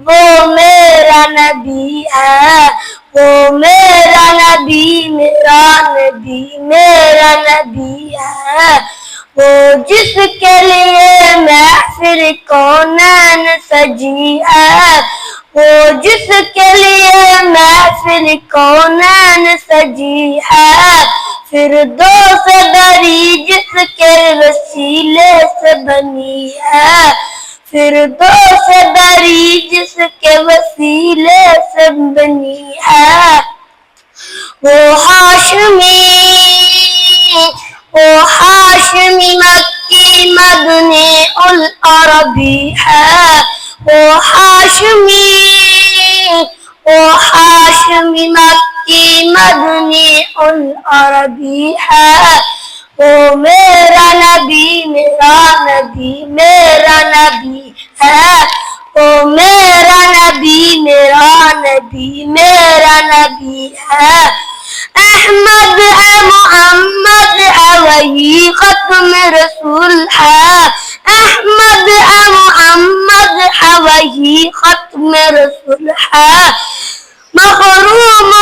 وہ میرا نبی ہے، وہ میرا نبی، میرا نبی، میرا نبی ہے، وہ جس کے لیے محفل کونین سجی ہے، وہ جس کے لیے محفل کونین سجی ہے، فردوس بری جس کے وسیلے سے بنی ہے، فردوس بری جس کے وسیلے سے بنی ہے، وہ ہاشمی مکی مدنی العربی ہے، وہ ہاشمی مکی مدنی العربی ہے، وہ میرا نبی، میرا نبی، میرا نبی ہے، وہ میرا نبی، میرا نبی، میرا نبی ہے، احمد ہے، محمد ہے، وہی ختم رسول ہے، احمد ہے، محمد ہے، وہی ختم رسول ہے، محروم